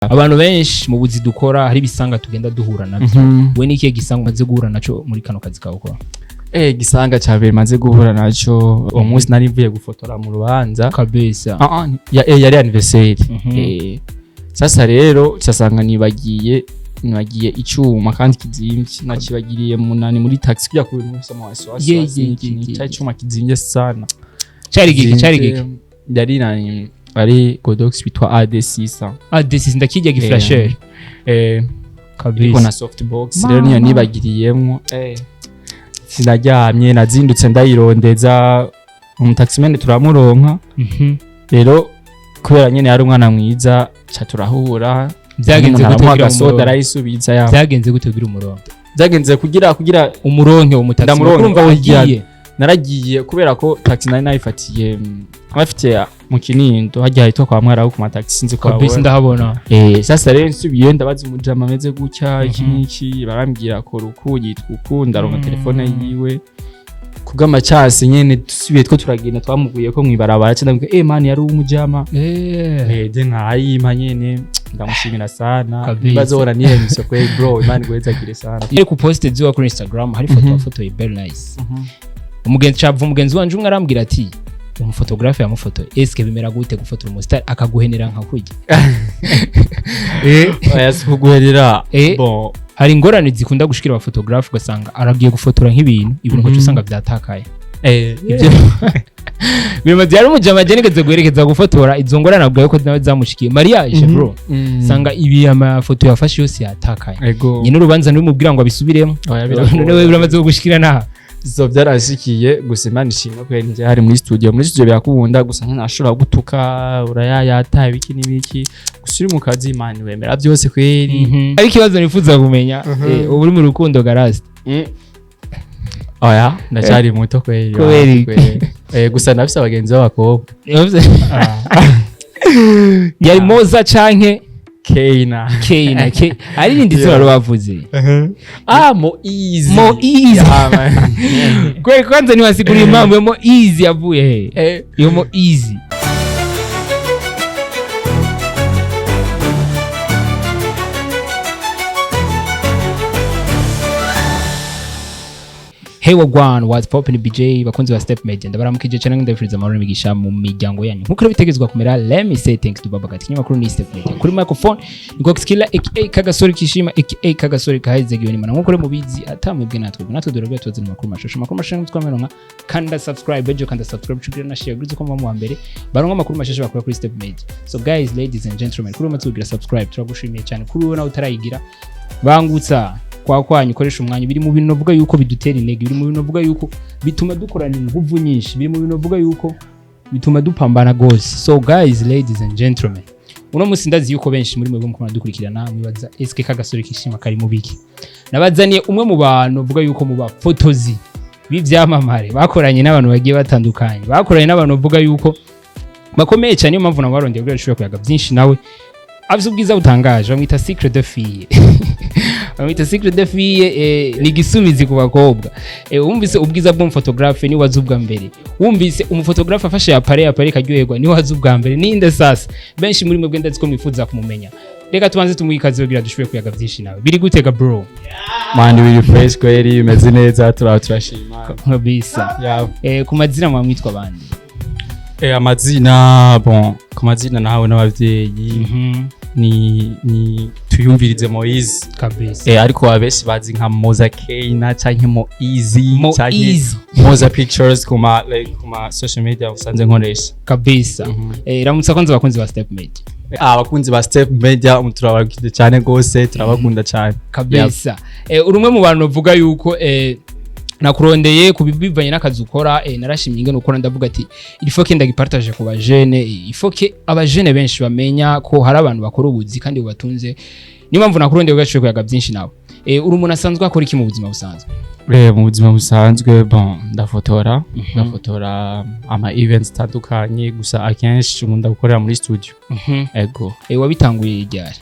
abantu benshi mu buzi dukora hari bisanga tugenda duhura nabyo we nikiye gisanga maze guhura naco muri kano kazi kawe ukora gisanga cyabere maze guhura naco umunsi nari mvuye gufotora mu rubanza kabisa yari anniversaire sasa rero cyasanga nibagiye icyuma kandi kizimvye nakibagiriye munani muri taxi kujya ku bintu bisa mu waswasi cyuma kizimvye sana cyari giki yari nani ari Godox bitwa AD6 ndakijya giflasher kabisa iko na softbox rero niyo nibagiriyemo sinaryamye nazindutse ndayirondeza umutaximene turamuronka rero kubera nyene yari umwana mwiza cha turahura byagenze gutugira soda rayisubiza ya byagenze gutugira umurongo byagenze kugira umuronke umutaximene urumva wagiye naragiye kubera ko taxi nari nayifatiye abafite mu Kinindo hajya hitwa kwa mwara ku mataxi sinzi kwa kabisa ndahabona sasa rero nsubiye ndabaza umujama ameze gutya iki barambwira ko rukuyi twukunda ronka telefone yiwe kubw'amacasi nyene dusubiye two turagenda twamuguye ko mwibarabara cyane ngo man yari umujama de nkayima nyene ndamushimira sana bazora niye misoko bro man gweza kire sana iri ku post ziwa kuri Instagram hari foto very nice umugenzi wanje umwe arambwira ati umufotographe yamufoto eske bimera gute gufotora umustar akaguhenera nka kujya yasikuguherera bon hari ingorane zikunda gushikira abafotographe ugasanga aragiye gufotora nk'ibintu ko usanga byatakaye ibyo bimaze yari umujama agenegeze guherekeza gufotora izo ngorane abwaye ko nawe zamushikiye mariage bro sanga ibi amafoto yafashe yose yatakaye nyine urubanza n'umubwira ngo abisubiremo none biramaze gushikira naha zo byarashikiye gusa Imana ishimwe ko yari hari muri studio birakubunda gusa ntashobora gutuka urayayataye biki nibiki gusa uri mu kazi Imana wemera byose kweri ari kibazo nifuza kumenya ubu uri mu rukundo garasi oya ndacyari muto kweri gusa nafise abagenzi b'abakobwa yari MOZA canke Keina ari nindi zoro bavuze mo easy kwe kwanza ni wasiguri mambo mo easy yavuye yo mo easy Hey wagwan what's poppin BJ bakunzi ba Step Media ndabaramukije cyane ndabifuriza amahoro n'imigisha mu miryango yanyu nkuko bitegezwa kumera let me say thanks to baba gati makuru ni Step Media kuri microphone niko skilla aka kagasori kishima aka kagasori kahezegiwe nimana nkuko mubizi atamwebwe natwe dore byatuzana makuru mashasha twamenonka kanda subscribe ejo kanda subscribe chugira na share guruze ko mu mbere baronka makuru mashasha bakora kuri Step Media so guys ladies and gentlemen kuri matugira subscribe turagushimiye cyane kuri wowe nawe utarayigira bangutsa kwanyu koresha umwanya biri mu bintu novuga yuko bidutera intege biri mu bintu novuga yuko bituma dukorana ingufu nyinshi biri mu bintu novuga yuko bituma dupambana gose so guys ladies and gentlemen uno musi ndazi yuko benshi muri mwebwe mukoma dukurikirana mwibaza eske kagasore kishima kari mu biki nabazaniye umwe mu bantu novuga yuko mu bafotozi b'ivyamamare bakoranye n'abantu bagiye batandukanye bakoranye n'abantu novuga yuko bakomeye cyane niyo mpamvu nabarondeye bwo rishobora kuyaga byinshi nawe afite ubwiza butangaje bamwita secret de fille bamwita secret de fille ni gisumizi ku bakobwa wumvise ubwiza bw'umufotographe ni wazubwa mbere wumvise umufotographe afashe appareil karyoherwa ni wazubwa mbere ninde sasa benshi muri mwebwe ndazi ko mwifuza kumumenya reka tubanze tumwikaze kugira dushobore kuyaga byinshi nawe biri gutega bro man biri fresh kweri imeze neza turashima nkabisa ku mazina mwamwitwa bandi amazina bon ku mazina nawe n'abavyeyi ni tuyumvirize Moise kabisa ariko abeshi bazi nka MOZA Keina canke mo easy MOZA pictures kuma social media usanze nkoresha kabisa ramutsa kwanza bakunzi ba Step Media abakunzi ba Step Media turabakije cyane gose turabakunda cyane kabisa urumwe mu bantu bavuga yuko nakurondeye kubivanye n'akazi ukora narashimye ingene ukora ndavuga ati il faut que ndagipartage ku bajene il faut que abajene benshi bamenya ko hari abantu bakora ubuzi kandi bubatunze niyo mpamvu nakurondeye ugaciye kuyaga byinshi nawe uri umuntu asanzwe akora iki mu buzima busanzwe mu buzima busanzwe bon ndafotora ama events tandukanye gusa akenshi nkunda gukorera muri studio ego wabitanguye ryari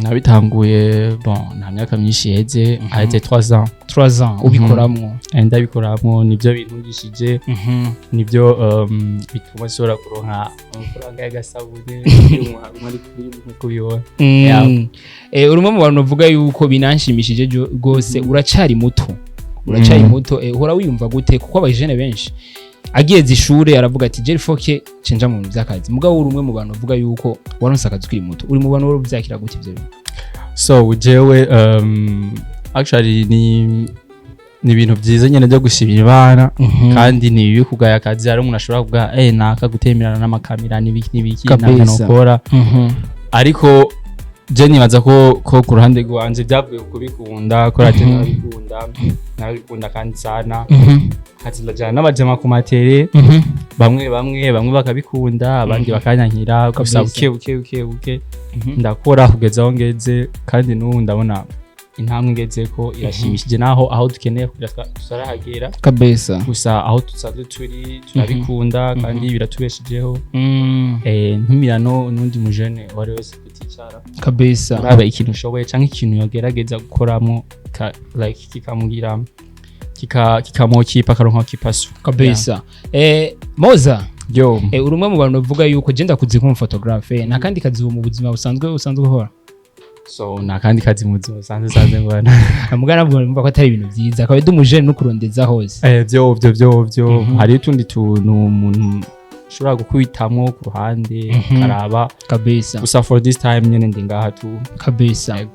nabitanguye nta myaka myinshi iheze aheze 3 ans 3 ans ubikoramwo ndabikoramwo nivyo bintungishije nivyo bituma nshobora kuronka amafaranga y'agasabune ari kubibona urumwe mu bantu bavuga yuko binanshimishije gose uracari muto uhora wiyumva gute kuko abajene benshi ageze ishure aravuga ati Jerry Foke cenja mu bintu by'akazi mugabo uri umwe mu bantu bavuga yuko waronse akazi kuri muto uri mu bantu bari byakira gute ivyo bintu so jewe actually ni ibintu byiza nyene byo gushimira abana kandi ni bibi kugaya akazi ari umuntu ashobora kuvuga naka gutemerana n'amakamera n'ibiki nakora ariko je nibaza ko ku ruhande rwanje byavuye kubikunda ko radio nabikunda kandi sana hatsilajana n'abajama ku matere bamwe bakabikunda abandi bakanyankira gusa buke ndakora kugeza aho ngeze kandi n'ubu ndabona intambwe ngeze ko irashimishije naho aho dukeneye kugira tusarahagera kabisa gusa aho tusanzwe turi turabikunda kandi biratubeshijeho ntumirano n'undi mujene wari wese kuticara kabisa uraba ikintu ushoboye canke ikintu yogerageza gukoramo like kikamugira kikamokipa karonka kipasu kabisa MOZA yo urumwe mu bantu bavuga yuko je ndakuzi nk'umufotographe na kandi kazi mu buzima busanzwe uhora so nakandi kazi mu buzima busanzwe ngwana amugana mvuga ko atari ibintu byiza kabe dumujene no kurondeza hose byo hari utundi tuntu umuntu ushobora gukwitamwo ku ruhande karaba kabisa gusa for this time nyene ndi ngaha tu kabisa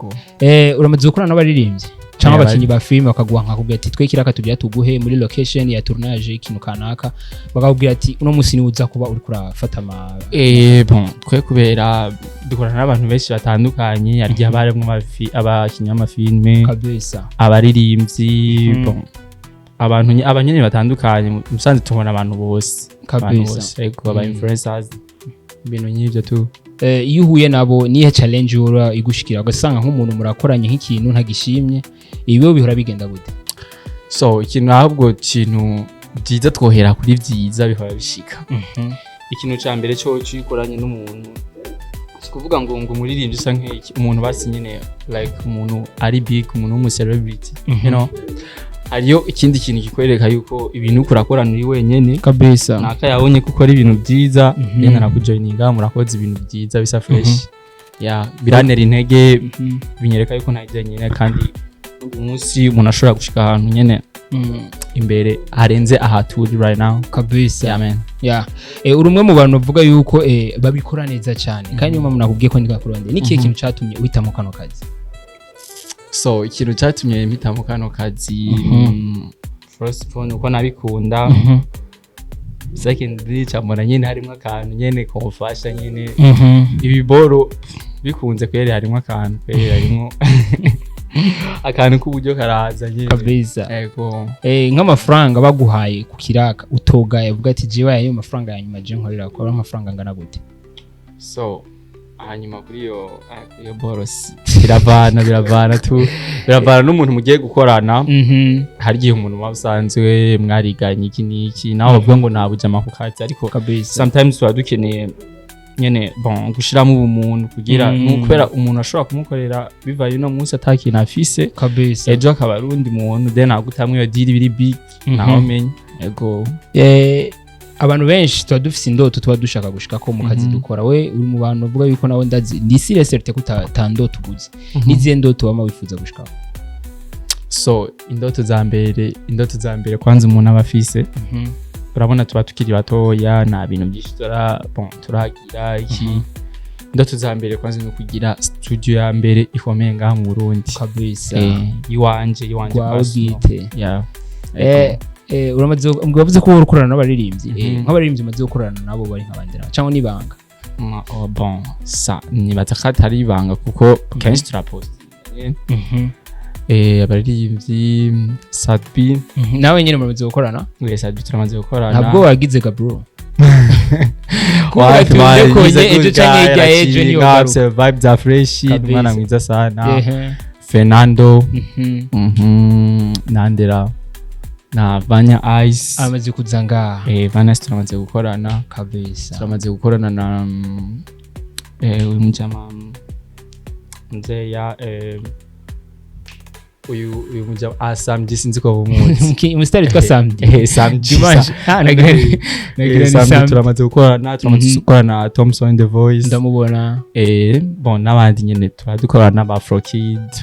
uramaze gukorana n'abaririmbyi cyangwa abakinyi ba filime bakaguha nkakubwira ati twe kiraka tujya tuguhe muri location ya tournage ikintu kanaka bakakubwira ati uno musi ni uza kuba uri kurafata twe kubera dukorana n'abantu benshi batandukanye yarya baremwe abakinyi b'amafilme kabisa abaririmbyi abanyene batandukanye musanze tubona abantu bose kabisa aba influencers ibintu nk'ivyo tu iyo uhuye nabo nihe challenge ura igushikira ugasanga nk'umuntu murakoranye nk'ikintu ntagishimye ibibo bihora bigenda gute so ikintu ahubwo kintu byiza twohera kuri byiza bihora bishika ikintu ca mbere cyo cikoranye n'umuntu kuvuga ngo umuririmbyi usa nk'iki umuntu basinyene like umuntu ari big umuntu w'umu celebrity you know hariyo ikindi kintu kikwereka yuko ibintu ukurakorana uri wenyene kabisa naka yabonye ko ukora ibintu byiza yenda nakujoininga murakoze ibintu byiza bisa fresh biranera intege binyereka yuko ntajya nyene kandi umunsi umuntu ashobora gushika ahantu nyene imbere harenze ahaturi right now kabisa amen uri umwe mu bantu bavuga yuko babikora neza cyane kandi nyuma munakubwiye ko ndikakurondeye n'ikihe kintu cyatumye uhitamo kano kazi so ikintu cyatumye mpitamo kano kazi first of all uko nabikunda secondly cyambona nyene harimo akantu nyene komfasha nyene ibiboro bikunze kwere harimo akantu kwere harimo akantu k'uburyo karaza nyene kabisa nk'amafaranga baguhaye ku kiraka utogaye uvuga ati jewe ayo mafaranga yanyuma je nkorera ko amafaranga ngana gute so hanyuma kuri iyo boros biravana n'umuntu mugiye gukorana hari igihe umuntu wabusanzwe mwariganye iki niki naho bavuga ngo nabujama ku kazi ariko sometimes tuba dukeneye nyene gushiramo ubumuntu kugira n'ukubera umuntu ashobora kumukorera bivaye no munsi atakintu afise kabisa ejo akaba rundi muntu then agutamwe yo deal biri big naho menye yego abantu benshi tuba dufise indoto tuba dushaka gushika ko mu kazi dukora we uri mu bantu bavuga yuko nawe ndazi ndi seriously ko utandoto uguze niziye ndoto wama wifuza gushika so indoto za mbere kwanza umuntu abafise urabona tuba tukiri batoya nta bintu byinshi turagira iki indoto za mbere kwanza ni kugira studio ya mbere ikomeye ngaha mu Burundi kabisa iwanje bwite uramaze mwavuze ko urukorana n'abaririmbyi nk'abaririmbyi maze gukorana nabo bari nk'abandera cyangwa nibanga nibaza ko atari ibanga kuko kenshi turapost abaririmbyi Sadbi nawe nyine mumaze gukorana Sadbi turamaze gukorana ntabwo wagize gabro vibe za fresh mwana mwiza sana Fernando Nandera na Vanya Ice amaze kuzanga Vanya turamaze gukorana kabisa turamaze gukorana na umujama nzeya uyu mujama samedi sinzi ko bumuzi umusitari witwa Samedi samedi Samedi turamaze gukorana na Thompson the Voice ndamubona bon n'abandi nyene turadukorana n'aba Afro Kids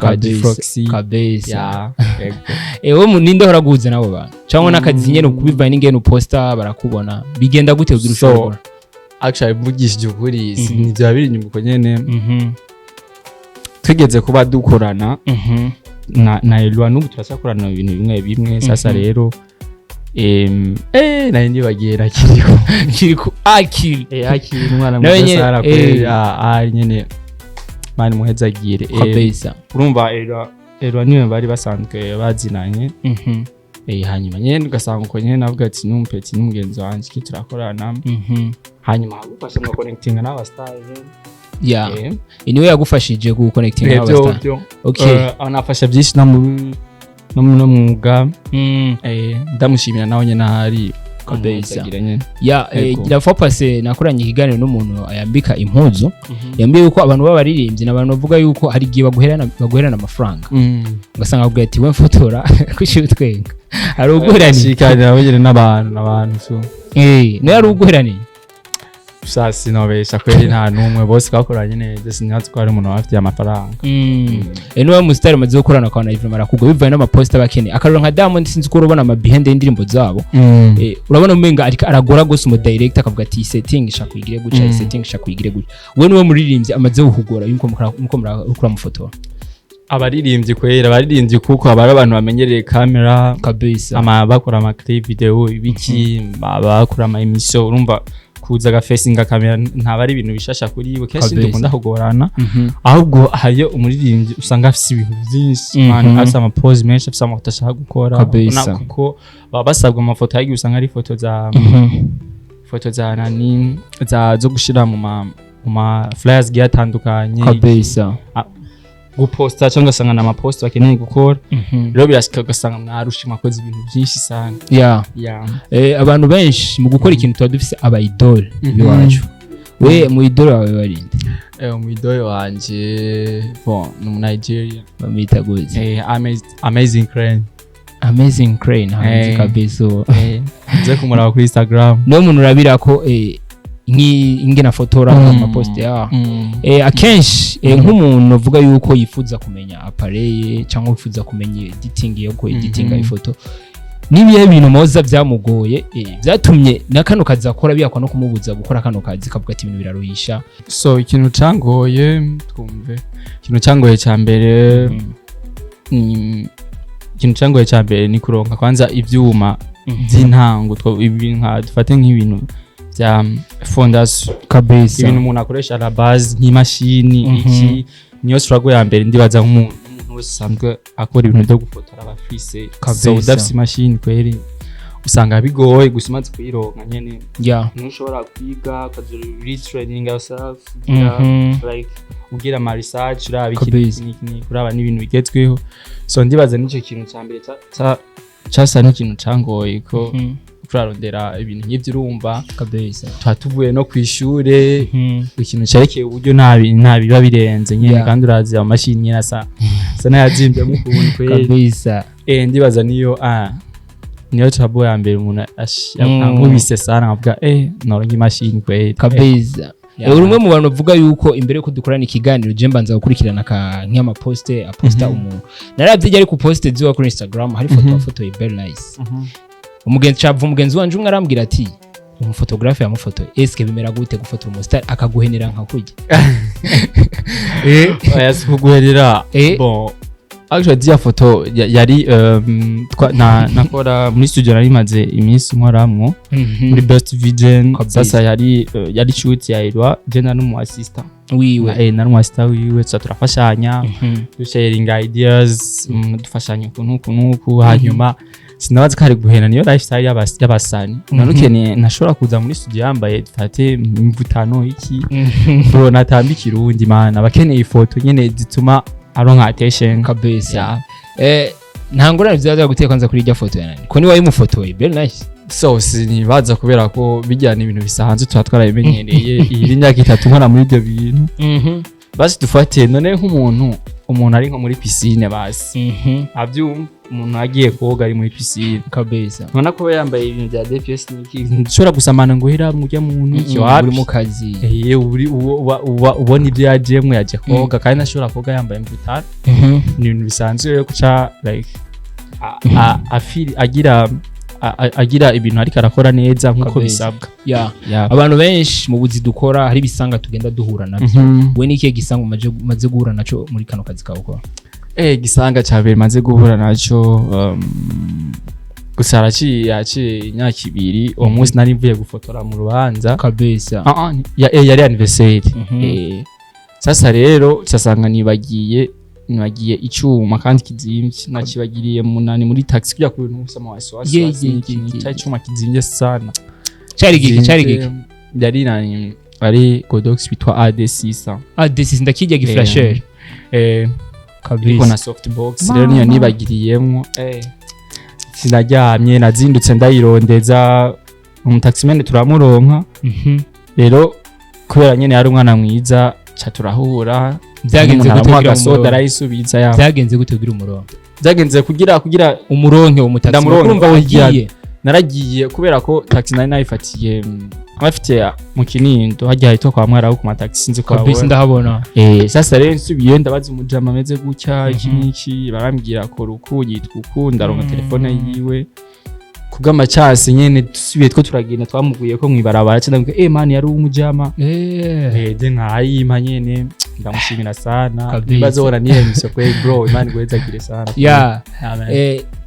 kabisa ya wo muninde horaguze nabo bantu cyangwa nakazi nyene kubivanye n'ingene uposta barakubona bigenda gute ugira ushobora actually mvugishije ukuri sinivyo babiri nyumuko nyene twigeze kuba dukorana na Elwa n'ubu turasakorana ibintu bimwe sasa rero nari ndibagiye kiriko akiri umwana mudasara kuri nyene mani muhezagire kabisa urumva Elwa niwe bari basanzwe bazinanye hanyuma nyene ugasanga uko nyene navuga ati n'umpeti n'umugenzi wanje ki turakorana hanyuma gufasha mu connecting n'aba stars iniwe yagufashije ku connecting n'aba stars okay anafasha byinshi no mwuga ndamushimira nawe nyene hari kabisa la fois passé nakoranye ikiganiro n'umuntu ayambika impuzu yambiye yuko abantu babaririmbye n'abantu bavuga yuko hari giye baguherana amafaranga ugasanga avuga ati we fotora kushitwenga ari uguherana shikanira wenyene n'abantu so no ari uguherana sasi nobesha kweli nta numwe bose bakoranye neza sinatse ko ari umuntu afite amafaranga eno mu star maze gukorana kwa na Ivra Marakugo bivaye n'amaposta bakene akarero nka Diamond sinzi ko urabona ama behind y'indirimbo zabo urabona umenga ariko aragora gose mu director akavuga ati setting ishakuyigire guca setting ishakuyigire guca we niwe muririmbye amaze guhugora yuko mukora mu foto abaririmbyi kwera abaririmbyi kuko abari abantu bamenyereye camera kabisa bakora ama clip video ibiki bakora ama emission urumva kuza gafacing kamera ntabari ibintu bishasha kuri iwe kenshi ndukunda kugorana ahubwo hariyo umuririmbyi usanga afite ibintu byinshi man afite ama pose menshi afite amafoto ashaka gukora kuko babasabwa amafoto yagiye usanga ari foto za nani zo gushira mu ma flyers giatandukanye kabisa guposta cyangwa ugasanga na amapost bakeneye gukora rero birashika ugasanga mwarusha makoze ibintu byinshi sana abantu benshi mu gukora ikintu tuba dufise aba idol biwacu we mu idol wawe barinde mu idol wanje no Nigeria bamita gute amazing crane hanze kabisa nze kumuraba kuri Instagram no muntu urabira ko ingena fotora ama post akenshi nk'umuntu uvuga yuko yifuza kumenya appareil cyangwa yifuza kumenya editing yo ko editing ifoto nibiye ibintu MOZA byamugoye byatumye nakano kazi akora biyakwa no kumubuza gukora kano kazi kavuga ati ibintu biraruhisha so ikintu cangoye twumve ikintu cangoye cyambere ni kuronka kwanza ivyuma by'intango ibintu dufate nk'ibintu bya fondation kabisa ibintu umuntu akoresha la base nk'imashini iki niyo struggle ya mbere ndibaza nk'umuntu wese usanzwe akora ibintu byo gufotora abafise so udafise imashini kweri usanga bigoye gusimaze kuyironka nyene ntushobora kwiga ukazura retraining yourself like ugira ama research uraba ikintu kuraba n'ibintu bigezweho so ndibaza n'icyo kintu cya mbere cyasa n'ikintu cangoye ko kurarondera ibintu nk'ivyo urumva kabisa twatuvuye no kwishure ikintu cyarekeye uburyo ntabiba birenze nyene kandi urazi amashini nyene asa nayazimbye mu kuntu kweri kabisa ndibaza niyo trouble ya mbere umuntu ashakubise sana avuga noronka imashini kweri kabisa urumwe mu bantu bavuga yuko imbere yuko dukorana ikiganiro je mbanza gukurikirana nk'ama aposta umuntu naravye ari ku poste ziwa kuri Instagram hari foto very nice umugenzi wanje umwe arambwira ati umufotographe yamufotoye eske bimera gute gufotora umustar akaguhenera nka kujya yasikuguherera bon actually dia foto yari nakora muri studio nari maze iminsi nkoramwo muri best vision sasa yari shoot ya Elwa jena no mu assistant wiwe na mu assistant wiwe turafashanya sharing ideas dufashanya kuntu hanyuma sinabaza kare guhena niyo lifestyle y'abasani narukeneye nashobora kuza muri studio yambaye dufate imvutano iki bro natambi kirundi man abakeneye ifoto nyene zituma aronka attention kabisa ntangorane byaza guteka kwanza kuri irya foto yanani ko ni wayi mufotoye very nice so sinibaza kubera ko bijyana ibintu bisanzwe twarabimenyereye iyi myaka 3 nkora muri ibyo bintu basi dufate none nk'umuntu ari nko muri piscine basi avyumva umuntu agiye koga ari muri piscine kabeza nona ko yambaye ibintu bya DPS niki nshobora gusamana ngo hera mujya muntu iki wapi uri mu kazi uri ubona ibyo yajemwe yaje koga kandi nashobora koga yambaye imvutara ni ibintu bisanzwe yo kuca like afiri agira ibintu ariko arakora neza nkuko bisabwa abantu benshi mu buzi dukora hari bisanga tugenda duhura nabyo we n'ikihe gisanga maze guhura naco muri kano kazi kawe ukora gisanga cyabere maze guhura naco gusara yaciye imyaka 2 uwo munsi nari mvuye gufotora mu rubanza kabisa yari anniversaire sasa rero cyasanga nibagiye icuma kandi kizimvye nakibagiriye munani muri taxi kujya ku bintu usama waswasi cyari icuma kizimvye sana cyari giki yari nani ari Godox bitwa AD6 ndakijya giflasher kabisa na softbox rero niyo nibagiriyemo sinaryamye nazindutse ndayirondeza umutaximene turamuronka rero kubera nyene yari umwana mwiza cha turahura byagenze gutegura soda arayisubiza ya byagenze gutegura umurongo byagenze kugira umuronke umutaxi urumva wagiye naragiye kubera ko taxi nari nayifatiye abafite mu Kinindo hajya hito kwa mwara ku mataxi sinzi kwa kabisa ndahabona sasa rero nsubiye ndabaza umujama ameze gutya iki barambwira ko rukuyi twukunda ronka telefone yiwe kubw'amacasi nyene dusubiye two turagenda twamuguye ko mwibarabara cyangwa man yari umujama de nkayima nyene ndamushimira sana bazora niye misokwe bro imani gweza kire sana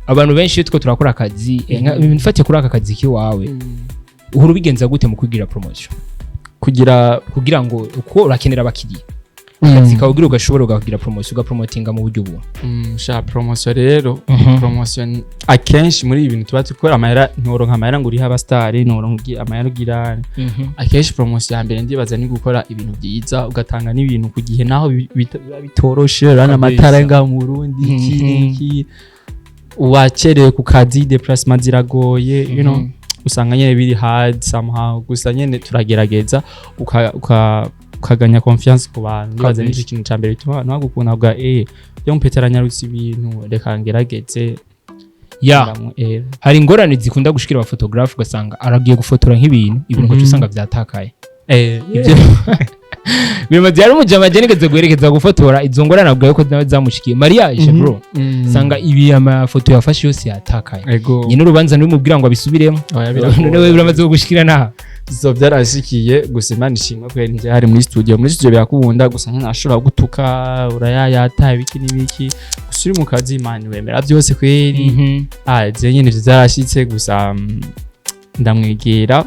abantu benshi two turakora akazi mfate kuri aka kazi kiwawe uhuru bigenza gute mu kugira promotion kugira ngo uko urakenera abakiriya akazi kawugira ugashobora ugagira promotion ugapromotinga mu buryo bwo sha promotion rero promotion akenshi muri ibintu tuba tukora amahera ntoronka amahera ngo uriha abastar ntoronka amahera ugira akenshi promotion ya mbere ndibaza ni gukora ibintu byiza ugatanga n'ibintu ku gihe naho bitoroshe rana amatara nga mu Burundi iki wacereye ku kazi déplacement ziragoye you know usanga nyene biri hard somehow gusa nyene turagerageza ukaganya confiance ku bantu baze n'iki kintu cyambere bituma nagukunda bwa yo mpeteranya rutsi ibintu reka ngerageze hari ingorane zikunda gushikira aba photographe ugasanga aragiye gufotora nk'ibintu ibintu cyo usanga byatakaye ibyo bimaze yari umujama jenegeze guherekeza gufotora izo ngorane nabwo yuko zamushikiye mariage bro sanga ibi amafoto yafashe yose yatakaye nyine urubanza n'umubwira ngo abisubiremo none we biramaze gushikira naha zo byarashikiye gusa Imana ishimwe ko yari hari muri studio birakubunda gusa ntashobora gutuka urayayata ibiki nibiki gusuri mu kazi Imana wemera byose kweri je nyine zarashitse gusa ndamwegera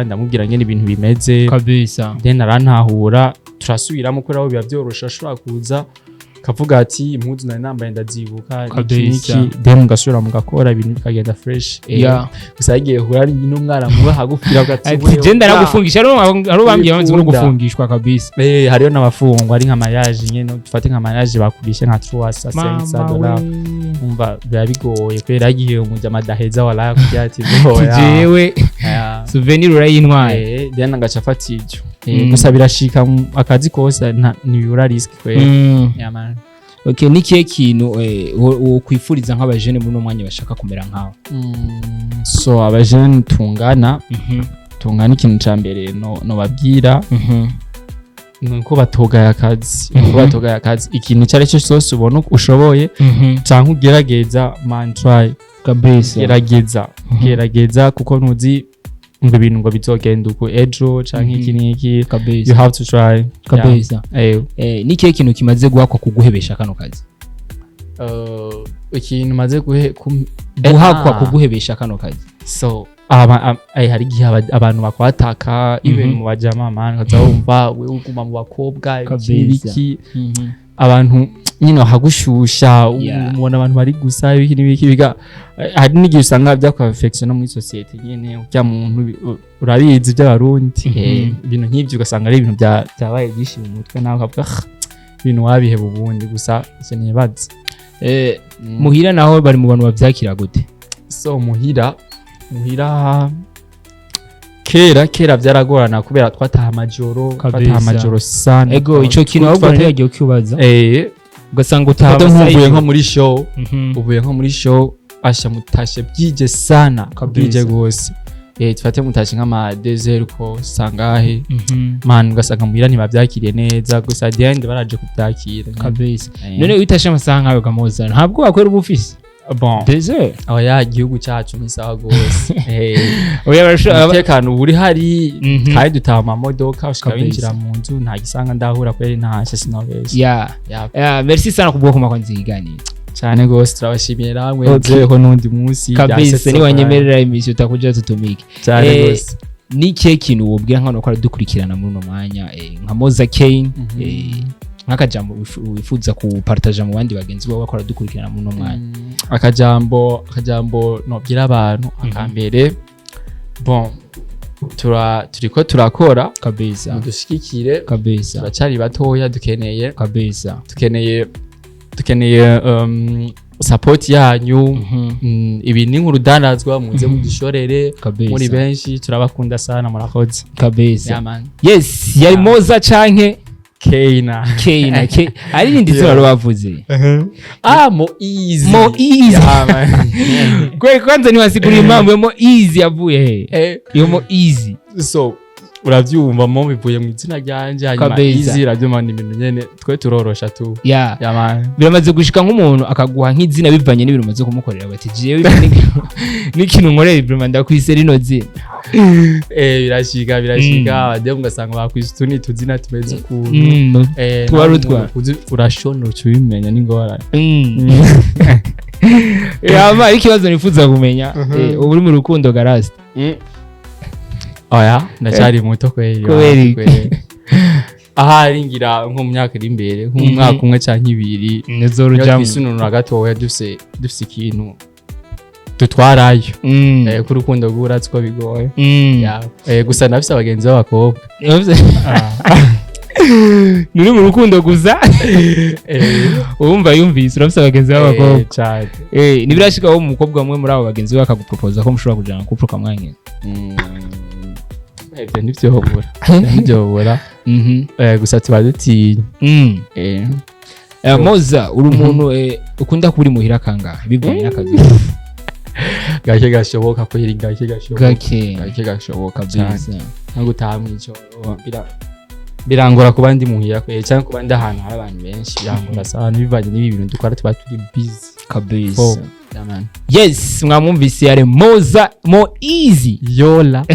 ndamubwira ngene ibintu bimeze kabisa then arantahura turasubiramo ko raho biba byorosha ashobora kuza kavuga ati impuzu nari nambaye ndazibuka iki then ugasubira mugakora ibintu bikagenda fresh gusa yagiye hura n'umwana muba hagufira ugati genda nagufungisha ari bambye bamaze no gufungishwa kabisa hariyo n'abafungwa ari nka mariage nyene dufate nka mariage bakurishe nka $300 umva biba bigoye kwera yagiye umujama daheza wala kujya ati jewe souvenir urayintwaye then agaca afatijo gusa birashika akazi kose ntibura risk kwera okay nikiye kintu wo kwifuriza nk'abajene muri no mwanya bashaka kumera nkawe so abajene tungana ikintu cyambere no babwira nuko batogaya akazi ikintu cyari cyo cyose ubona ushoboye cyangwa ugerageza man try kabisa gerageza kuko ntuzi ngo ibintu ngo bizogenda uko ejo canke iki niki kabisa you have to try kabisa nikiye kintu kimaze guhakwa kuguhebesha kano kazi ikintu maze guhakwa kuguhebesha kano kazi so hari gihe abantu bakwataka even mu bajama man kazawumva we uguma mu bakobwa iki abantu nyine hagushusha umubona abantu bari gusa ibiki n'ibiki biga hari n'igihe usanga byakwa affection muri society nyine ujya muntu urabizi by'abarundi ibintu nk'ibyo ugasanga ari ibintu byabaye byinshi mu mutwe nawe ukavuga ibintu wabiheba ubundi gusa cyane bazi muhira naho bari mu bantu bavyakira gute so muhira kera byaragorana kubera twataha amajoro sana ego ico kintu ahubwo ntiyagiye ukibaza ugasanga utaha uvuye nko muri show asha mutashe byije sana byije gose tufate mutashe nk'ama desert ko sangahe man ugasanga muhira ntibavyakiriye neza gusa at the end baraje kubyakira kabisa none witashe amasaha nkayo gamoza ntabwo wakwera ubufise bon desert ya gihugu cyacu ni sawa gose oya barashaka uri hari kandi dutaha amamodoka ushaka winjira mu nzu nta gisanga ndahura kweri ntashye sinobese merci sana kubwo kuma kwanzi iganira cyane gose turabashimiye namwe nzeho nundi munsi kabisa ni wanyemerera imisyo utakuja tutumike cyane gose ni kintu wobwira nkano ko dukurikirana muri no mwanya nka MOZA Kane nk'akajambo wifuza kupartaja mu bandi bagenzi bawe bakora dukurikirana muri no mwanya akajambo nobwira abantu akambere bon turiko turakora kabisa mudushikikire kabisa turacari batoya dukeneye kabisa tukeneye support yanyu ibi ni nk'urudandazwa muze mudishorere muri benshi turabakunda sana murakoze kabisa yes yari MOZA canke Keina ari nindi zina bavuze mo easy kwe kwanza niwasiguriye impamvu mo easy yavuye yo mo easy so uravyumva mo bivuye mu izina ryanje hanyuma easy ravyumana ibintu nyene twe turorosha tu biramaze gushika nk'umuntu akaguha nk'izina bivanye n'ibintu maze kumukorera bati jewe n'ikintu nkorera birama ndakwise rino zina birashika bade mugasanga bakwise tuni tuzina tumeze ukuntu twarutwa urashona ucubimenya n'ingorane yama ikibazo nifuza kumenya ubu uri mu rukundo garasi oya ndacyari muto kweri ahari ngira nko mu myaka iri imbere nk'umwaka umwe canke ibiri nizorujamo isununura gatoya dufise ikintu dutwarayo ku rukundo rw'uratsi ko bigoye gusa nafise abagenzi b'abakobwa nuri mu rukundo gusa wumva yumvise urafise abagenzi b'abakobwa nibirashika wo mu mukobwa umwe muri abo bagenzi be akagupropoza ko mushobora kujana kupro kamwanya ibyo ntibyobora gusa tuba dutinya MOZA uri umuntu ukunda kuba uri muhira kangahe bivanye n'akazi gake gashoboka kweri gake gashoboka byose no gutaha mw'ijoro birangora ku bandi muhira kweri cyangwa ku bandi ahantu hari abantu benshi birangora sana bivanye n'ibi bintu dukora tuba turi busy kabisa yes mwamwumvise yare MOZA mo easy yola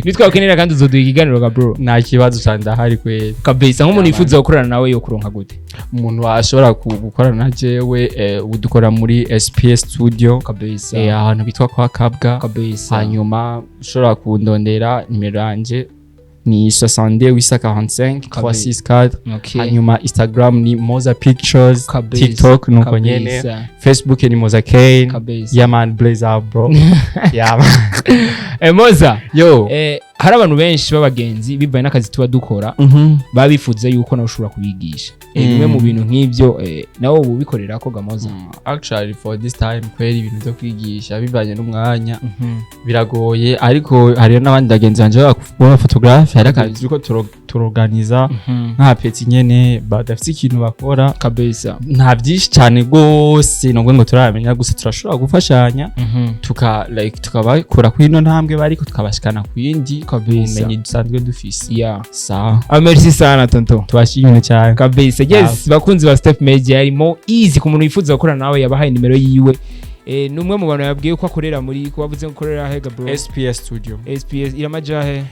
nitwa ukenera kandi uzoduha ikiganiro ga bro nta kibazo cyandahari kweri kabisa nk'umuntu yifuza gukorana nawe yo kuronka gute umuntu ashobora gukorana na jewe udukora muri SPS studio kabisa ahantu bitwa kwa Kabwa kabisa hanyuma ushobora kundondera nimero yanje ni 62 845 hanyuma Instagram ni MOZA Pictures TikTok nuko nyene Facebook ni MOZA Kane man blaze out bro MOZA yo hari abantu benshi b'abagenzi bibaye n'akazi tuba dukora babifuza yuko nawe ushobora kubigisha bimwe mu bintu nk'ibyo nawe ubikorera ko gamoza actually for this time kweri ibintu byo kwigisha bivanye n'umwanya biragoye ariko hari n'abandi bagenzi banje bakora photographe hari akazi ko turoganiza nka peti nyene badafite ikintu bakora kabisa nta byinshi cyane gose nubwo ngo turamenya gusa turashobora gufashanya tukabakora kuri ino ntambwe bariko tukabashikana kuyindi ubumenyi dusanzwe dufise sawa merci sana tonto tubashimye cyane kabisa yes bakunzi ba Step Media arimo easy ku muntu yifuza gukora nawe yabahaye nimero yiwe numwe mu bantu yabwiye ko akorera muri ko bavuze gukorera hega bro SPS studio SPS iramajahe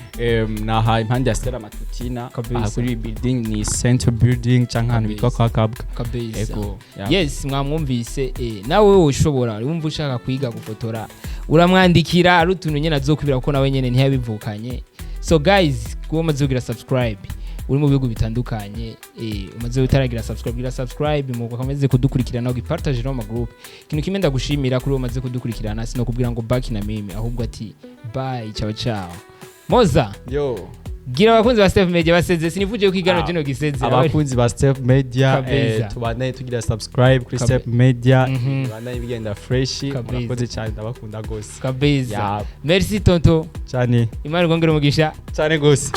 naha impande ya Stella Matutina kuri building ni center building canke hano bitwa kwa Kabwa kabisa yes mwamwumvise nawe ushobora wumva ushaka kwiga gufotora uramwandikira ari utuntu nyene azokubira ko nawe nyene ntiyabivukanye so guys kuba maze kugira subscribe uri mu bihugu bitandukanye umaze utaragira subscribe mu bakomeze kudukurikirana no gipartage no ma group kintu kimwe ndagushimira kuri umaze kudukurikirana sino kubwira ngo back na mimi ahubwo ati bye ciao ciao MOZA yo gira abakunzi ba Step Media baseze sinivuje ko igano gino giseze abakunzi ba Step Media Kabeza. tubanaye tugira subscribe kuri Step Media banaye bigenda fresh murakoze cyane ndabakunda gose kabeza Yeah. merci tonto cyane imana igongere umugisha cyane gose